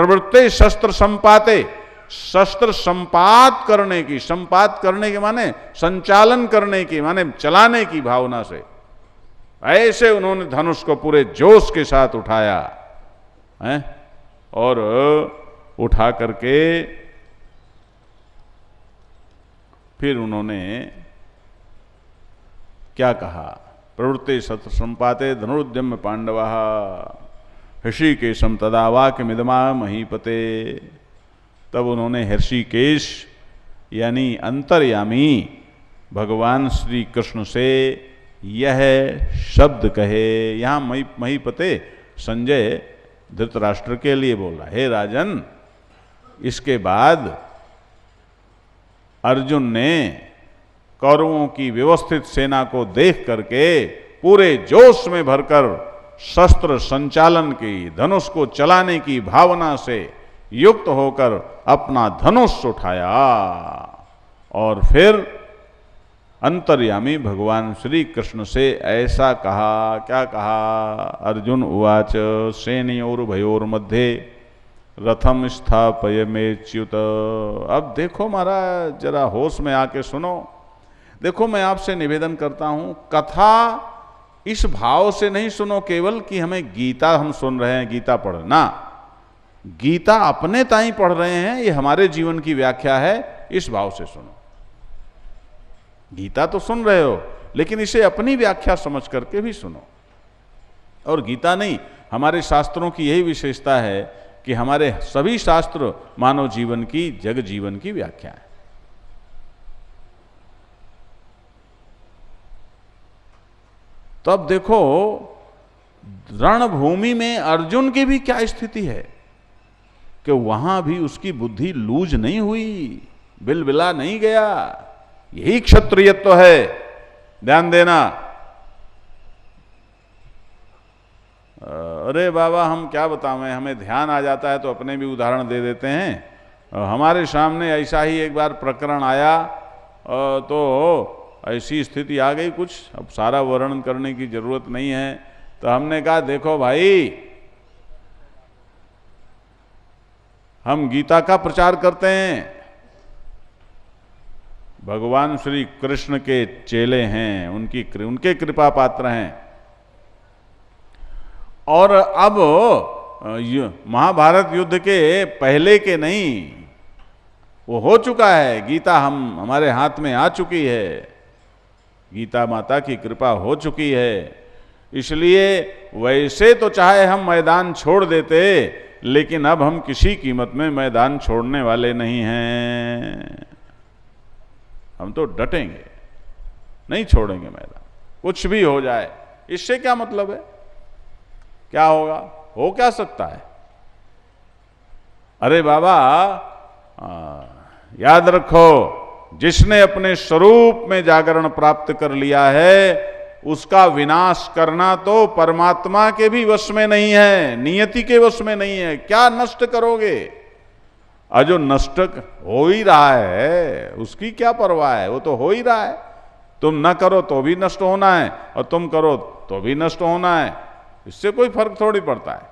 प्रवृत्ते शस्त्र संपाते, शस्त्र संपात करने की, संपात करने के माने संचालन करने की, माने चलाने की भावना से ऐसे उन्होंने धनुष को पूरे जोश के साथ उठाया है, और उठा करके फिर उन्होंने क्या कहा, प्रवृत्ते शस्त्र संपाते धनुरुद्यम पांडवा ऋषिकेशम तदा वाक्यमिदमा महीपते। तब उन्होंने ऋषिकेश यानी अंतर्यामी भगवान श्री कृष्ण से यह शब्द कहे। यहाँ महीपते संजय धृतराष्ट्र के लिए बोल रहा, हे राजन, इसके बाद अर्जुन ने कौरवों की व्यवस्थित सेना को देख करके पूरे जोश में भरकर शस्त्र संचालन की, धनुष को चलाने की भावना से युक्त होकर अपना धनुष उठाया और फिर अंतर्यामी भगवान श्री कृष्ण से ऐसा कहा। क्या कहा? अर्जुन उवाच सेनयोर्भयोर मध्ये रथम स्थापयमेच्युत। अब देखो महाराज, जरा होश में आके सुनो। देखो, मैं आपसे निवेदन करता हूं, कथा इस भाव से नहीं सुनो केवल कि हमें गीता हम सुन रहे हैं, गीता पढ़ना। गीता अपने ताई पढ़ रहे हैं, ये हमारे जीवन की व्याख्या है, इस भाव से सुनो। गीता तो सुन रहे हो, लेकिन इसे अपनी व्याख्या समझ करके भी सुनो। और गीता नहीं, हमारे शास्त्रों की यही विशेषता है कि हमारे सभी शास्त्र मानव जीवन की, जग जीवन की व्याख्या है। तो अब देखो, रणभूमि में अर्जुन की भी क्या स्थिति है कि वहां भी उसकी बुद्धि लूज नहीं हुई, बिलबिला नहीं गया। यही क्षत्रियत्व है, ध्यान देना। अरे बाबा, हम क्या बतावें, हमें ध्यान आ जाता है तो अपने भी उदाहरण दे देते हैं। हमारे सामने ऐसा ही एक बार प्रकरण आया, तो ऐसी स्थिति आ गई कुछ, अब सारा वर्णन करने की जरूरत नहीं है। तो हमने कहा, देखो भाई, हम गीता का प्रचार करते हैं, भगवान श्री कृष्ण के चेले हैं, उनके कृपा पात्र हैं। और अब महाभारत युद्ध के पहले के नहीं, वो हो चुका है। गीता हमारे हाथ में आ चुकी है, गीता माता की कृपा हो चुकी है। इसलिए वैसे तो चाहे हम मैदान छोड़ देते, लेकिन अब हम किसी कीमत में मैदान छोड़ने वाले नहीं हैं। हम तो डटेंगे, नहीं छोड़ेंगे मैदान, कुछ भी हो जाए। इससे क्या मतलब है? क्या होगा? हो क्या सकता है? अरे बाबा, याद रखो, जिसने अपने स्वरूप में जागरण प्राप्त कर लिया है, उसका विनाश करना तो परमात्मा के भी वश में नहीं है, नियति के वश में नहीं है। क्या नष्ट करोगे? और जो नष्ट हो ही रहा है, उसकी क्या परवाह है? वो तो हो ही रहा है। तुम न करो तो भी नष्ट होना है, और तुम करो तो भी नष्ट होना है। इससे कोई फर्क थोड़ी पड़ता है।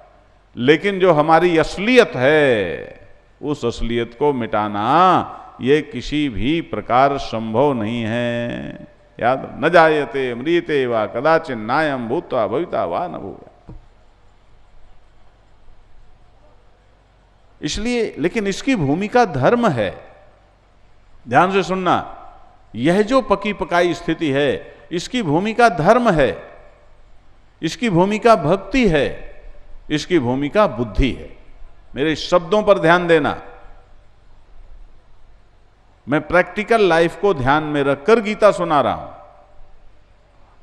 लेकिन जो हमारी असलियत है, उस असलियत को मिटाना ये किसी भी प्रकार संभव नहीं है। याद, न जायते मृते वा कदाचिन नायम भूत्वा भविता वा न भूया। इसलिए, लेकिन इसकी भूमिका धर्म है। ध्यान से सुनना, यह जो पकी पकाई स्थिति है, इसकी भूमिका धर्म है, इसकी भूमिका भक्ति है, इसकी भूमिका बुद्धि है। मेरे शब्दों पर ध्यान देना। मैं प्रैक्टिकल लाइफ को ध्यान में रखकर गीता सुना रहा हूं।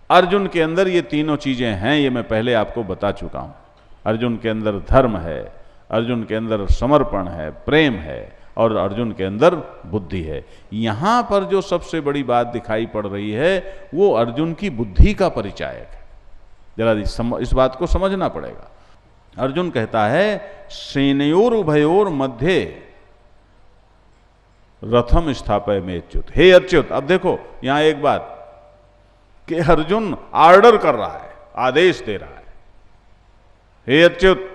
अर्जुन के अंदर ये तीनों चीजें हैं, ये मैं पहले आपको बता चुका हूं। अर्जुन के अंदर धर्म है, अर्जुन के अंदर समर्पण है, प्रेम है, और अर्जुन के अंदर बुद्धि है। यहां पर जो सबसे बड़ी बात दिखाई पड़ रही है, वो अर्जुन की बुद्धि का परिचायक है। जरा इस बात को समझना पड़ेगा। अर्जुन कहता है, सेनयोर उभयोर मध्य रथम स्थापय में अच्युत। हे अच्युत, अब देखो यहां एक बात कि अर्जुन ऑर्डर कर रहा है, आदेश दे रहा है। हे अच्युत,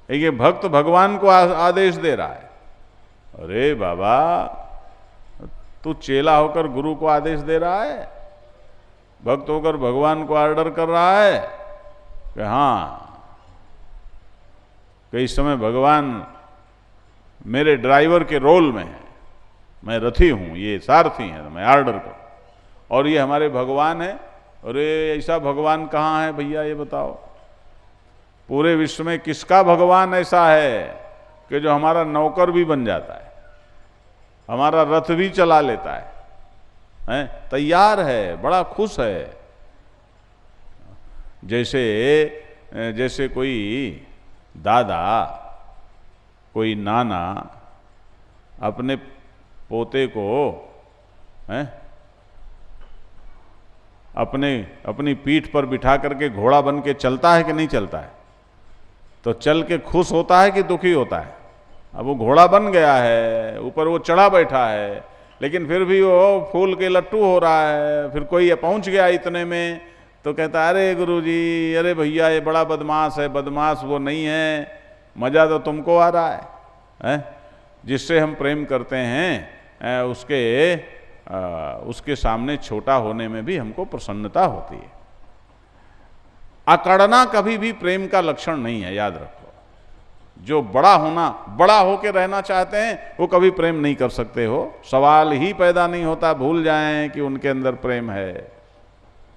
ये भक्त भगवान को आदेश दे रहा है। अरे बाबा, तू चेला होकर गुरु को आदेश दे रहा है, भक्त होकर भगवान को ऑर्डर कर रहा है कि हाँ, कि इस समय भगवान मेरे ड्राइवर के रोल में है, मैं रथी हूं, ये सारथी है, मैं ऑर्डर करूं, और ये हमारे भगवान है। अरे ऐसा भगवान कहाँ है भैया, ये बताओ। पूरे विश्व में किसका भगवान ऐसा है कि जो हमारा नौकर भी बन जाता है, हमारा रथ भी चला लेता है, तैयार है, बड़ा खुश है। जैसे कोई दादा, कोई नाना अपने पोते को अपनी पीठ पर बिठा करके घोड़ा बन के चलता है कि नहीं चलता है? तो चल के खुश होता है कि दुखी होता है? अब वो घोड़ा बन गया है, ऊपर वो चढ़ा बैठा है, लेकिन फिर भी वो फूल के लट्टू हो रहा है। फिर कोई पहुंच गया इतने में तो कहता है, अरे गुरुजी, अरे भैया, ये बड़ा बदमाश है। बदमाश वो नहीं है, मजा तो तुमको आ रहा है? जिससे हम प्रेम करते हैं उसके सामने छोटा होने में भी हमको प्रसन्नता होती है। अकड़ना कभी भी प्रेम का लक्षण नहीं है, याद रखो। जो बड़ा होके रहना चाहते हैं वो कभी प्रेम नहीं कर सकते हो। सवाल ही पैदा नहीं होता, भूल जाएं कि उनके अंदर प्रेम है,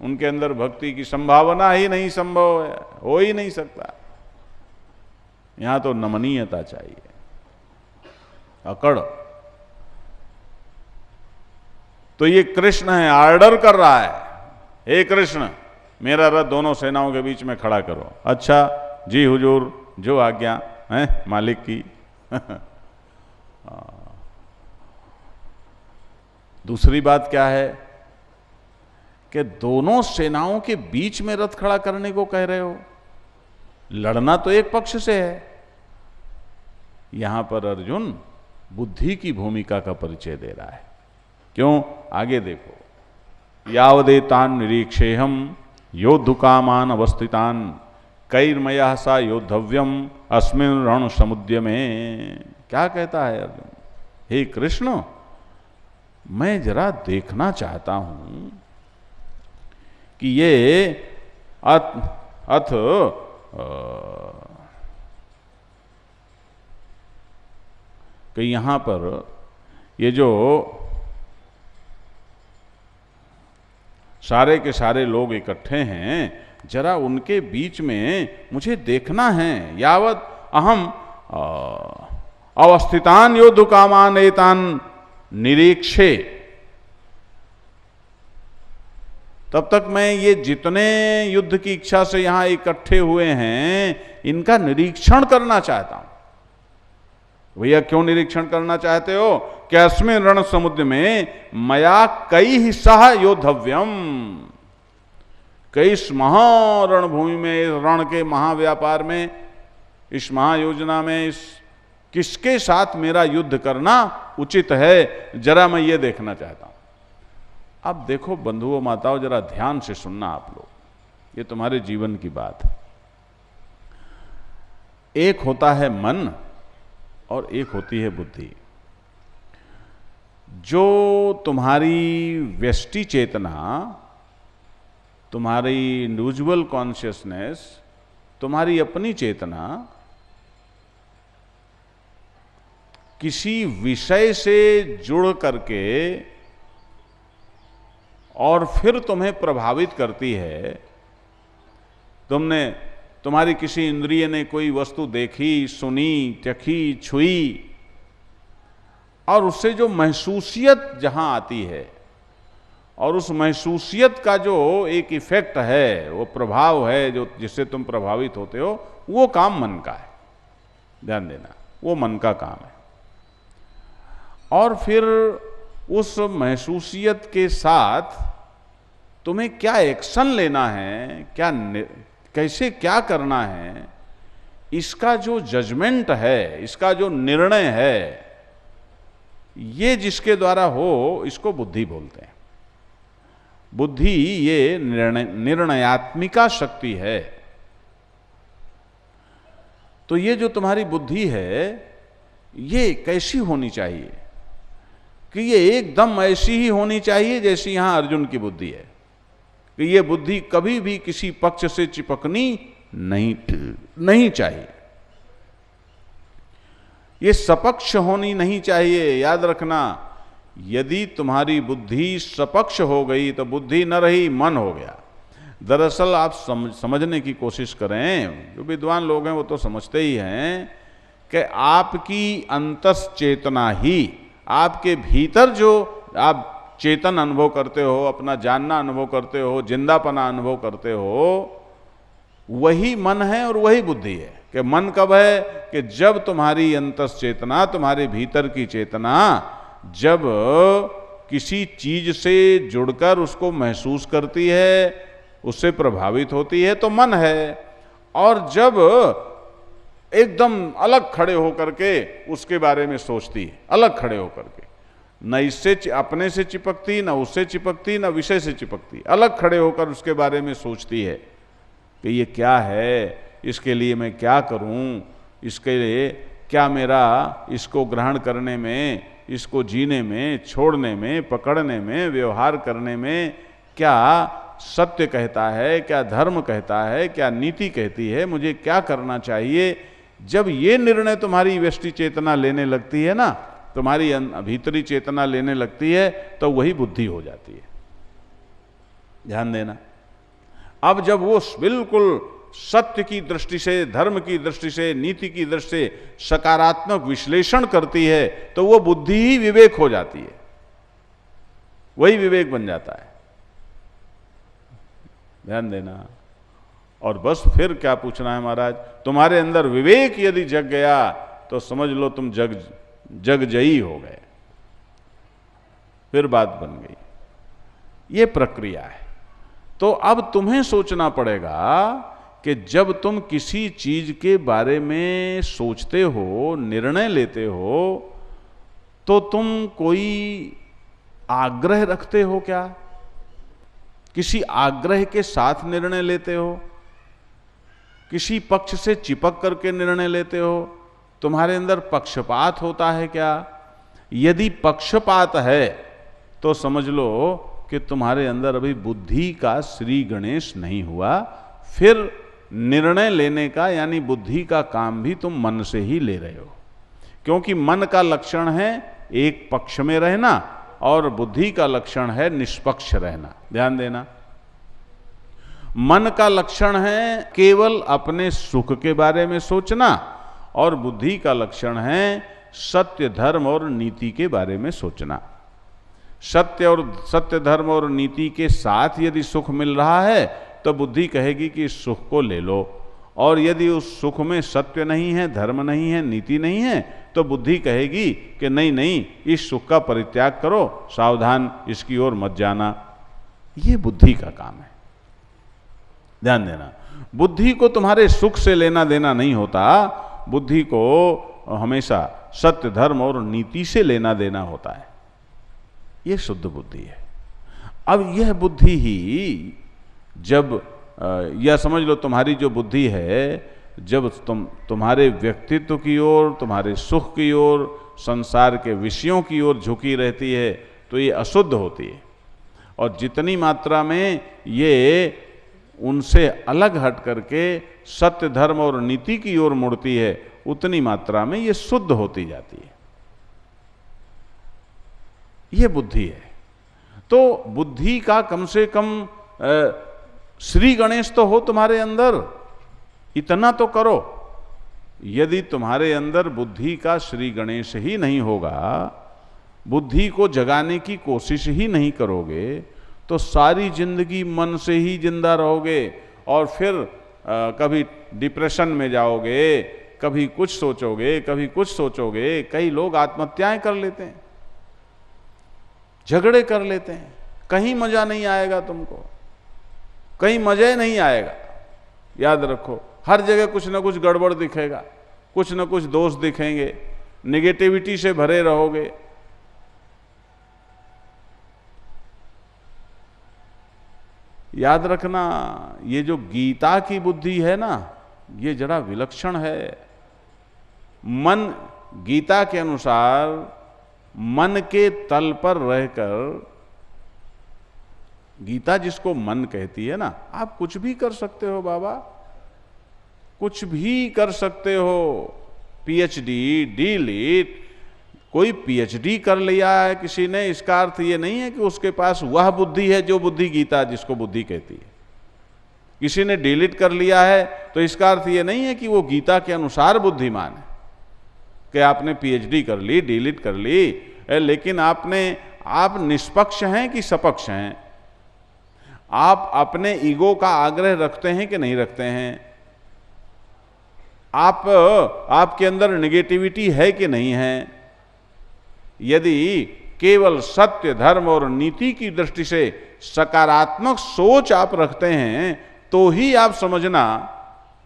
उनके अंदर भक्ति की संभावना ही नहीं संभव है, हो ही नहीं सकता। यहां तो नमनीयता चाहिए, अकड़। तो ये कृष्ण है, ऑर्डर कर रहा है, हे कृष्ण, मेरा रथ दोनों सेनाओं के बीच में खड़ा करो। अच्छा जी हुजूर, जो आज्ञा है मालिक की। दूसरी बात क्या है कि दोनों सेनाओं के बीच में रथ खड़ा करने को कह रहे हो। लड़ना तो एक पक्ष से है। यहां पर अर्जुन बुद्धि की भूमिका का परिचय दे रहा है। क्यों? आगे देखो, यावदेतान निरीक्षेहम योद्धुकामान अवस्थितान कैर्मया सा योद्धव्यम अस्मिन रण समुद्य में। क्या कहता है अर्जुन? हे कृष्ण, मैं जरा देखना चाहता हूं कि ये अथ कि यहां पर ये जो सारे के सारे लोग इकट्ठे हैं, जरा उनके बीच में मुझे देखना है। यावत अहम अवस्थितान योद्धुकामान एतान निरीक्षे, तब तक मैं ये जितने युद्ध की इच्छा से यहां इकट्ठे हुए हैं इनका निरीक्षण करना चाहता हूं। भैया क्यों निरीक्षण करना चाहते हो? कि अस्मिन रण समुद्र में मया कई हिस्सा योद्धव्यम, कई इस महारणभूमि में, इस रण के महाव्यापार में, इस महायोजना में, इस किसके साथ मेरा युद्ध करना उचित है, जरा मैं ये देखना चाहता हूं। अब देखो बंधुओं माताओं, जरा ध्यान से सुनना आप लोग, ये तुम्हारे जीवन की बात है। एक होता है मन और एक होती है बुद्धि। जो तुम्हारी व्यष्टि चेतना, तुम्हारी इंडिविजुअल कॉन्शियसनेस, तुम्हारी अपनी चेतना किसी विषय से जुड़ करके और फिर तुम्हें प्रभावित करती है। तुम्हारी किसी इंद्रिय ने कोई वस्तु देखी, सुनी, चखी, छुई, और उससे जो महसूसियत जहां आती है, और उस महसूसियत का जो एक इफेक्ट है, वो प्रभाव है जो जिससे तुम प्रभावित होते हो, वो काम मन का है। ध्यान देना, वो मन का काम है। और फिर उस महसूसियत के साथ तुम्हें क्या एक्शन लेना है, कैसे क्या करना है, इसका जो जजमेंट है, इसका जो निर्णय है, ये जिसके द्वारा हो, इसको बुद्धि बोलते हैं। बुद्धि ये निर्णयात्मिका शक्ति है। तो ये जो तुम्हारी बुद्धि है ये कैसी होनी चाहिए कि ये एकदम ऐसी ही होनी चाहिए जैसी यहां अर्जुन की बुद्धि है, कि ये बुद्धि कभी भी किसी पक्ष से चिपकनी नहीं चाहिए। ये सपक्ष होनी नहीं चाहिए। याद रखना, यदि तुम्हारी बुद्धि सपक्ष हो गई तो बुद्धि न रही, मन हो गया। दरअसल आप समझने की कोशिश करें, जो विद्वान लोग हैं वो तो समझते ही हैं कि आपकी अंतस चेतना ही, आपके भीतर जो आप चेतन अनुभव करते हो, अपना जानना अनुभव करते हो, जिंदापना अनुभव करते हो, वही मन है और वही बुद्धि है। कि मन कब है? कि जब तुम्हारी अंतस चेतना, तुम्हारे भीतर की चेतना जब किसी चीज से जुड़कर उसको महसूस करती है, उससे प्रभावित होती है, तो मन है। और जब एकदम अलग खड़े होकर के उसके बारे में सोचती है, अलग खड़े होकर के, न इससे अपने से चिपकती, न उससे चिपकती, न विषय से चिपकती, अलग खड़े होकर उसके बारे में सोचती है कि ये क्या है, इसके लिए मैं क्या करूं, इसके लिए क्या मेरा इसको ग्रहण करने में, इसको जीने में, छोड़ने में, पकड़ने में, व्यवहार करने में क्या सत्य कहता है, क्या धर्म कहता है, क्या नीति कहती है, मुझे क्या करना चाहिए। जब ये निर्णय तुम्हारी व्यष्टि चेतना लेने लगती है ना, तुम्हारी भीतरी चेतना लेने लगती है, तो वही बुद्धि हो जाती है। ध्यान देना। अब जब वो बिल्कुल सत्य की दृष्टि से, धर्म की दृष्टि से, नीति की दृष्टि से सकारात्मक विश्लेषण करती है, तो वो बुद्धि ही विवेक हो जाती है, वही विवेक बन जाता है। ध्यान देना। और बस फिर क्या पूछना है महाराज, तुम्हारे अंदर विवेक यदि जग गया तो समझ लो तुम जग जयी हो गए, फिर बात बन गई। ये प्रक्रिया है। तो अब तुम्हें सोचना पड़ेगा कि जब तुम किसी चीज के बारे में सोचते हो, निर्णय लेते हो, तो तुम कोई आग्रह रखते हो क्या? किसी आग्रह के साथ निर्णय लेते हो? किसी पक्ष से चिपक करके निर्णय लेते हो? तुम्हारे अंदर पक्षपात होता है क्या? यदि पक्षपात है तो समझ लो कि तुम्हारे अंदर अभी बुद्धि का श्री गणेश नहीं हुआ। फिर निर्णय लेने का यानी बुद्धि का काम भी तुम मन से ही ले रहे हो, क्योंकि मन का लक्षण है एक पक्ष में रहना और बुद्धि का लक्षण है निष्पक्ष रहना। ध्यान देना। मन का लक्षण है केवल अपने सुख के बारे में सोचना और बुद्धि का लक्षण है सत्य, धर्म और नीति के बारे में सोचना। सत्य, धर्म और नीति के साथ यदि सुख मिल रहा है तो बुद्धि कहेगी कि इस सुख को ले लो, और यदि उस सुख में सत्य नहीं है, धर्म नहीं है, नीति नहीं है, तो बुद्धि कहेगी कि नहीं नहीं, इस सुख का परित्याग करो, सावधान, इसकी ओर मत जाना। ये बुद्धि का काम है। ध्यान देना। बुद्धि को तुम्हारे सुख से लेना देना नहीं होता, बुद्धि को हमेशा सत्य, धर्म और नीति से लेना देना होता है। यह शुद्ध बुद्धि है। अब यह बुद्धि ही जब यह समझ लो तुम्हारी जो बुद्धि है, जब तुम्हारे व्यक्तित्व की ओर, तुम्हारे सुख की ओर, संसार के विषयों की ओर झुकी रहती है तो ये अशुद्ध होती है, और जितनी मात्रा में ये उनसे अलग हट करके सत्य, धर्म और नीति की ओर मुड़ती है, उतनी मात्रा में ये शुद्ध होती जाती है। ये बुद्धि है। तो बुद्धि का कम से कम श्री गणेश तो हो तुम्हारे अंदर, इतना तो करो। यदि तुम्हारे अंदर बुद्धि का श्री गणेश ही नहीं होगा, बुद्धि को जगाने की कोशिश ही नहीं करोगे, तो सारी जिंदगी मन से ही जिंदा रहोगे और फिर कभी डिप्रेशन में जाओगे, कभी कुछ सोचोगे, कभी कुछ सोचोगे। कई लोग आत्महत्याएं कर लेते हैं, झगड़े कर लेते हैं। कहीं मजा नहीं आएगा तुमको, कहीं मजा नहीं आएगा। याद रखो, हर जगह कुछ ना कुछ गड़बड़ दिखेगा, कुछ ना कुछ दोष दिखेंगे, नेगेटिविटी से भरे रहोगे। याद रखना, ये जो गीता की बुद्धि है ना, ये जरा विलक्षण है। मन, गीता के अनुसार मन के तल पर रहकर, गीता जिसको मन कहती है ना, आप कुछ भी कर सकते हो बाबा, कुछ भी कर सकते हो। पीएचडी, डीलिट, कोई पीएचडी कर लिया है किसी ने, इसका अर्थ ये नहीं है कि उसके पास वह बुद्धि है जो बुद्धि गीता जिसको बुद्धि कहती है। किसी ने डीलिट कर लिया है तो इसका अर्थ ये नहीं है कि वो गीता के अनुसार बुद्धिमान है, कि आपने पीएचडी कर ली, डीलिट कर ली, लेकिन आप निष्पक्ष हैं कि सपक्ष हैं? आप अपने ईगो का आग्रह रखते हैं कि नहीं रखते हैं? आपके अंदर नेगेटिविटी है कि नहीं है? यदि केवल सत्य, धर्म और नीति की दृष्टि से सकारात्मक सोच आप रखते हैं तो ही आप समझना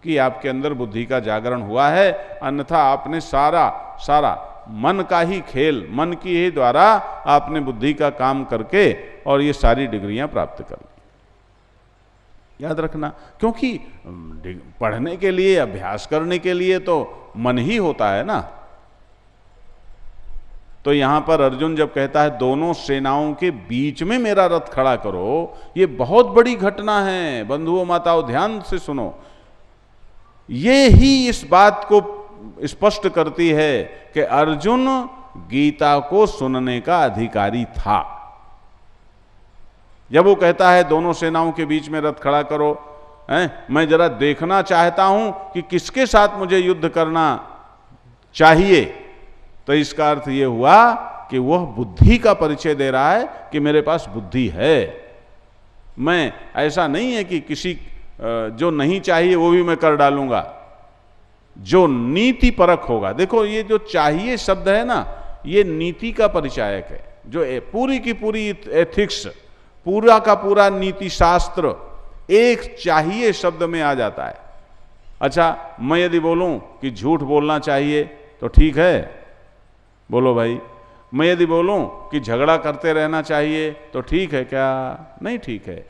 कि आपके अंदर बुद्धि का जागरण हुआ है, अन्यथा आपने सारा मन का ही खेल, मन की ही द्वारा आपने बुद्धि का काम करके और ये सारी डिग्रियां प्राप्त कर ली। याद रखना, क्योंकि पढ़ने के लिए, अभ्यास करने के लिए तो मन ही होता है ना। तो यहां पर अर्जुन जब कहता है दोनों सेनाओं के बीच में मेरा रथ खड़ा करो, ये बहुत बड़ी घटना है। बंधुओं, माताओं, ध्यान से सुनो, ये ही इस बात को स्पष्ट करती है कि अर्जुन गीता को सुनने का अधिकारी था। जब वो कहता है दोनों सेनाओं के बीच में रथ खड़ा करो, मैं जरा देखना चाहता हूं कि किसके साथ मुझे युद्ध करना चाहिए, तो इसका अर्थ ये हुआ कि वह बुद्धि का परिचय दे रहा है कि मेरे पास बुद्धि है। मैं, ऐसा नहीं है कि किसी जो नहीं चाहिए वो भी मैं कर डालूंगा, जो नीति परक होगा। देखो, ये जो चाहिए शब्द है ना, ये नीति का परिचायक है। जो पूरी की पूरी एथिक्स, पूरा का पूरा नीति शास्त्र एक चाहिए शब्द में आ जाता है। अच्छा, मैं यदि बोलूं कि झूठ बोलना चाहिए तो ठीक है, बोलो भाई। मैं यदि बोलूं कि झगड़ा करते रहना चाहिए तो ठीक है क्या? नहीं ठीक है।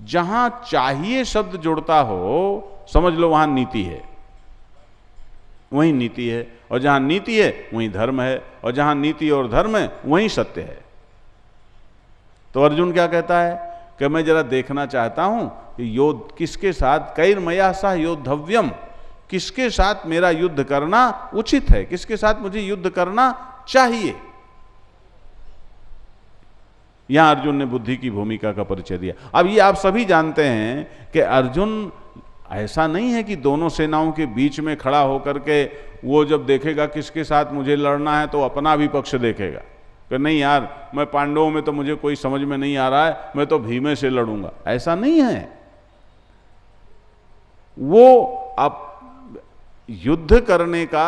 जहां चाहिए शब्द जुड़ता हो, समझ लो वहां नीति है, वहीं नीति है। और जहां नीति है वहीं धर्म है, और जहां नीति और धर्म है वहीं सत्य है। तो अर्जुन क्या कहता है कि मैं जरा देखना चाहता हूं कि योद्ध किसके साथ, कैर्मया सह योद्धव्यम, किसके साथ मेरा युद्ध करना उचित है, किसके साथ मुझे युद्ध करना चाहिए। यहां अर्जुन ने बुद्धि की भूमिका का परिचय दिया। अब ये आप सभी जानते हैं कि अर्जुन ऐसा नहीं है कि दोनों सेनाओं के बीच में खड़ा होकर के वो जब देखेगा किसके साथ मुझे लड़ना है तो अपना भी पक्ष देखेगा कि नहीं यार, मैं पांडवों में तो मुझे कोई समझ में नहीं आ रहा है, मैं तो भीमे से लड़ूंगा। ऐसा नहीं है। वो अब युद्ध करने का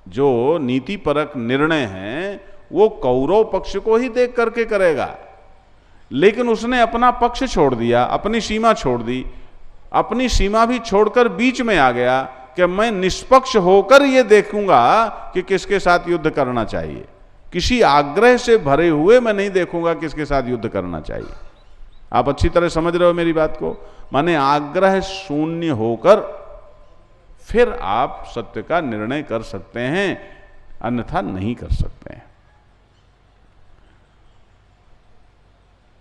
जो नीतिपरक निर्णय है वो कौरव पक्ष को ही देख करके करेगा, लेकिन उसने अपना पक्ष छोड़ दिया, अपनी सीमा छोड़ दी, अपनी सीमा भी छोड़कर बीच में आ गया कि मैं निष्पक्ष होकर ये देखूंगा कि किसके साथ युद्ध करना चाहिए। किसी आग्रह से भरे हुए मैं नहीं देखूंगा किसके साथ युद्ध करना चाहिए। आप अच्छी तरह समझ रहे हो मेरी बात को? माने आग्रह शून्य होकर फिर आप सत्य का निर्णय कर सकते हैं, अन्यथा नहीं कर सकते हैं।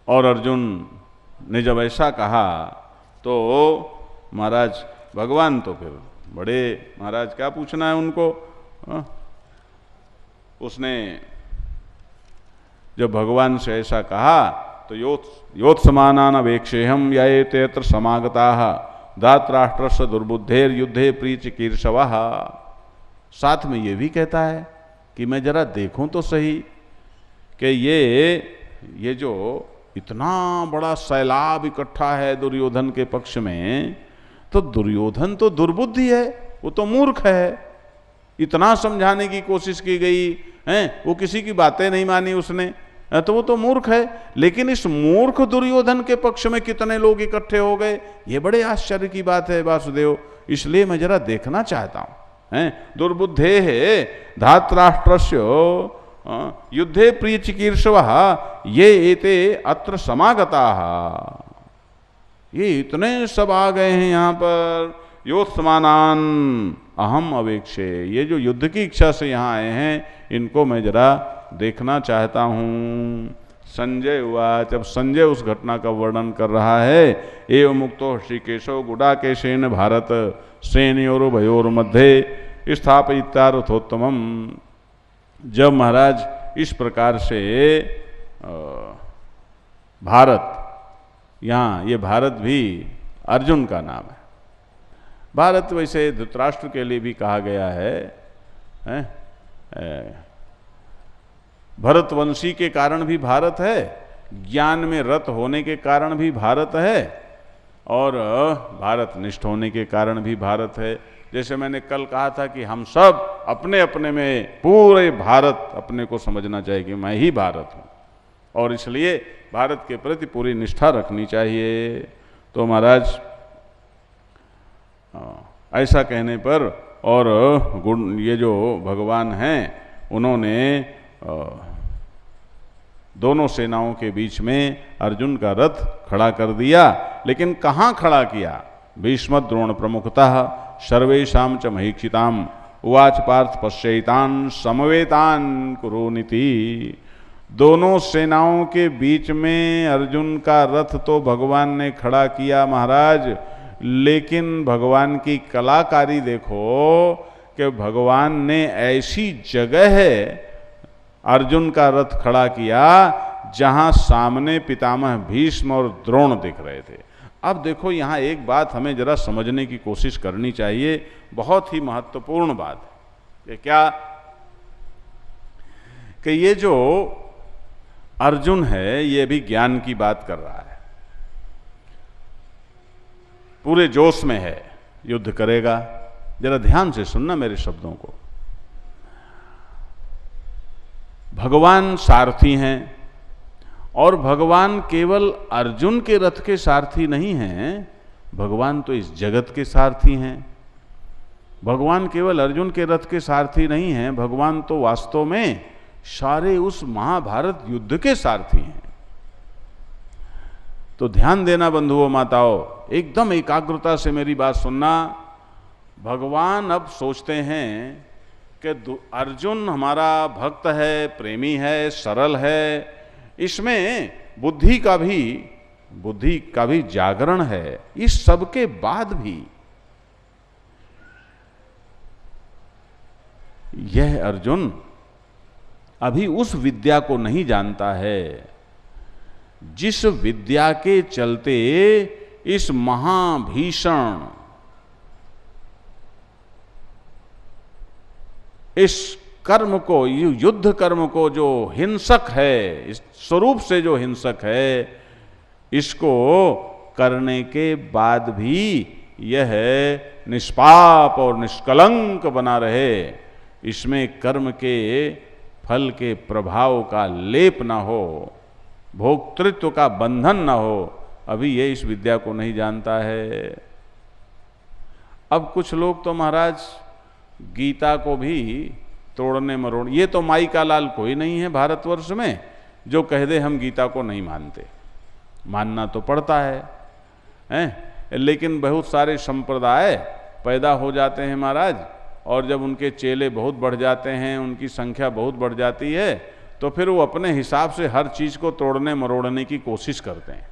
और अर्जुन ने जब ऐसा कहा तो महाराज भगवान तो फिर बड़े, महाराज क्या पूछना है उनको। उसने जब भगवान से ऐसा कहा तो योत्समानान अवेक्षेहम यायेते यत्र समागताः धातराष्ट्रस्य दुर्बुद्धेर युद्धे प्रीचिकीर्षवः। साथ में ये भी कहता है कि मैं जरा देखूं तो सही कि ये जो इतना बड़ा सैलाब इकट्ठा है दुर्योधन के पक्ष में, तो दुर्योधन तो दुर्बुद्धि है, वो तो मूर्ख है। इतना समझाने की कोशिश की गई है, वो किसी की बातें नहीं मानी उसने, तो वो तो मूर्ख है। लेकिन इस मूर्ख दुर्योधन के पक्ष में कितने लोग इकट्ठे हो गए, ये बड़े आश्चर्य की बात है वासुदेव। इसलिए मैं जरा देखना चाहता हूं। दुर्बुद्धे है धातराष्ट्रस्य युद्धे प्रिय चिकीर्षवः ये एते अत्र समागताः। ये इतने सब आ गए हैं यहाँ पर योत्समानान अहम अवेक्षे। ये जो युद्ध की इच्छा से यहाँ आए हैं, इनको मैं जरा देखना चाहता हूँ। संजय हुआ, जब संजय उस घटना का वर्णन कर रहा है, एवं मुक्तो ऋषिकेशो गुडाकेशेन भारत सेनयोर भयोर मध्य स्थापयित्यारथोत्तमम। जब महाराज इस प्रकार से भारत, यहाँ ये भारत भी अर्जुन का नाम है। भारत वैसे धृतराष्ट्र के लिए भी कहा गया है, भरतवंशी के कारण भी भारत है, ज्ञान में रत होने के कारण भी भारत है, और भारत निष्ठ होने के कारण भी भारत है। जैसे मैंने कल कहा था कि हम सब अपने अपने में पूरे भारत अपने को समझना चाहिए कि मैं ही भारत हूँ, और इसलिए भारत के प्रति पूरी निष्ठा रखनी चाहिए। तो महाराज ऐसा कहने पर, और ये जो भगवान हैं उन्होंने दोनों सेनाओं के बीच में अर्जुन का रथ खड़ा कर दिया। लेकिन कहाँ खड़ा किया? भीष्म द्रोण प्रमुखतः सर्वेषां च महीक्षिताम उवाच पार्थ पश्यैतान समवेतान कुरुनीति। दोनों सेनाओं के बीच में अर्जुन का रथ तो भगवान ने खड़ा किया महाराज, लेकिन भगवान की कलाकारी देखो कि भगवान ने ऐसी जगह है अर्जुन का रथ खड़ा किया जहां सामने पितामह भीष्म और द्रोण दिख रहे थे। अब देखो यहाँ एक बात हमें जरा समझने की कोशिश करनी चाहिए, बहुत ही महत्वपूर्ण बात है। ये क्या कि ये जो अर्जुन है ये भी ज्ञान की बात कर रहा है, पूरे जोश में है, युद्ध करेगा। जरा ध्यान से सुनना मेरे शब्दों को। भगवान सारथी हैं, और भगवान केवल अर्जुन के रथ के सारथी नहीं हैं, भगवान तो इस जगत के सारथी हैं। भगवान केवल अर्जुन के रथ के सारथी नहीं हैं, भगवान तो वास्तव में सारे उस महाभारत युद्ध के सारथी हैं। तो ध्यान देना बंधुओं माताओं, एकदम एकाग्रता से मेरी बात सुनना। भगवान अब सोचते हैं कि अर्जुन हमारा भक्त है, प्रेमी है, सरल है, इसमें बुद्धि का भी जागरण है। इस सब के बाद भी यह अर्जुन अभी उस विद्या को नहीं जानता है जिस विद्या के चलते इस महाभीषण, इस कर्म को, युद्ध कर्म को जो हिंसक है, इस स्वरूप से जो हिंसक है, इसको करने के बाद भी यह निष्पाप और निष्कलंक बना रहे, इसमें कर्म के फल के प्रभाव का लेप ना हो, भोक्तृत्व का बंधन ना हो, अभी ये इस विद्या को नहीं जानता है। अब कुछ लोग तो महाराज गीता को भी तोड़ने मरोड़, ये तो माई का लाल कोई नहीं है भारतवर्ष में जो कह दे हम गीता को नहीं मानते। मानना तो पड़ता है, लेकिन बहुत सारे संप्रदाय पैदा हो जाते हैं महाराज, और जब उनके चेले बहुत बढ़ जाते हैं, उनकी संख्या बहुत बढ़ जाती है, तो फिर वो अपने हिसाब से हर चीज़ को तोड़ने मरोड़ने की कोशिश करते हैं।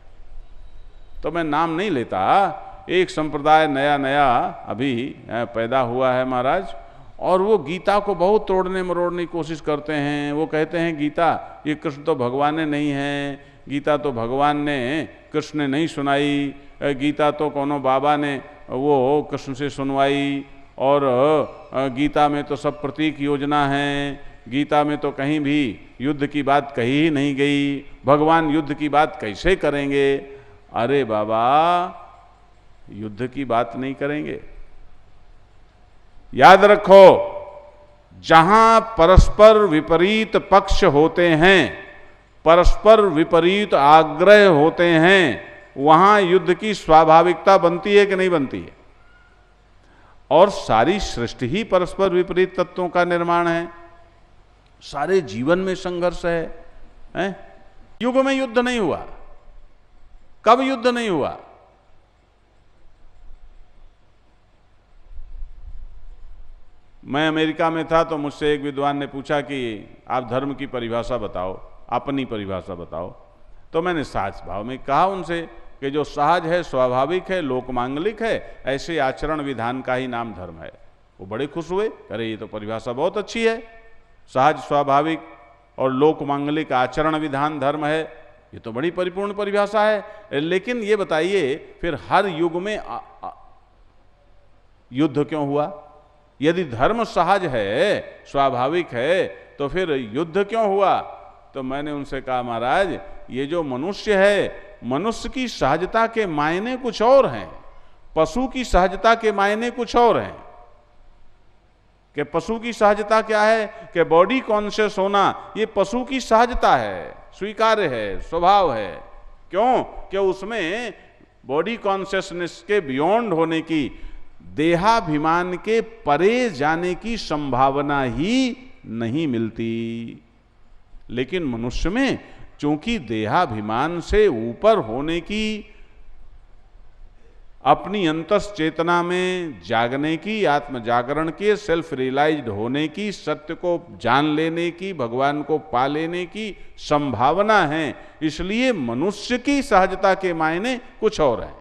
तो मैं नाम नहीं लेता, एक संप्रदाय नया नया अभी पैदा हुआ है महाराज, और वो गीता को बहुत तोड़ने मरोड़ने की कोशिश करते हैं। वो कहते हैं गीता ये कृष्ण तो भगवान ने नहीं है, गीता तो भगवान ने कृष्ण ने नहीं सुनाई, गीता तो कोनो बाबा ने वो कृष्ण से सुनवाई, और गीता में तो सब प्रतीक योजना है, गीता में तो कहीं भी युद्ध की बात कही ही नहीं गई, भगवान युद्ध की बात कैसे करेंगे? अरे बाबा, युद्ध की बात नहीं करेंगे। याद रखो, जहां परस्पर विपरीत पक्ष होते हैं, परस्पर विपरीत आग्रह होते हैं, वहां युद्ध की स्वाभाविकता बनती है कि नहीं बनती है? और सारी सृष्टि ही परस्पर विपरीत तत्वों का निर्माण है, सारे जीवन में संघर्ष है? युग में युद्ध नहीं हुआ, कब युद्ध नहीं हुआ? मैं अमेरिका में था तो मुझसे एक विद्वान ने पूछा कि आप धर्म की परिभाषा बताओ, अपनी परिभाषा बताओ। तो मैंने सहज भाव में कहा उनसे कि जो सहज है, स्वाभाविक है, लोकमांगलिक है, ऐसे आचरण विधान का ही नाम धर्म है। वो बड़े खुश हुए, अरे ये तो परिभाषा बहुत अच्छी है, सहज, स्वाभाविक और लोकमांगलिक आचरण विधान धर्म है, ये तो बड़ी परिपूर्ण परिभाषा है। लेकिन ये बताइए फिर हर युग में युद्ध क्यों हुआ? यदि धर्म सहज है, स्वाभाविक है, तो फिर युद्ध क्यों हुआ? तो मैंने उनसे कहा, महाराज ये जो मनुष्य है, मनुष्य की सहजता के मायने कुछ और हैं, पशु की सहजता के मायने कुछ और हैं। कि पशु की सहजता क्या है? कि बॉडी कॉन्शियस होना, ये पशु की सहजता है, स्वीकार्य है, स्वभाव है। क्यों? कि उसमें बॉडी कॉन्शियसनेस के बियॉन्ड होने की, देहाभिमान के परे जाने की संभावना ही नहीं मिलती। लेकिन मनुष्य में चूंकि देहाभिमान से ऊपर होने की, अपनी अंतस चेतना में जागने की, आत्म जागरण के, सेल्फ रियलाइज्ड होने की, सत्य को जान लेने की, भगवान को पा लेने की संभावना है। इसलिए मनुष्य की सहजता के मायने कुछ और है।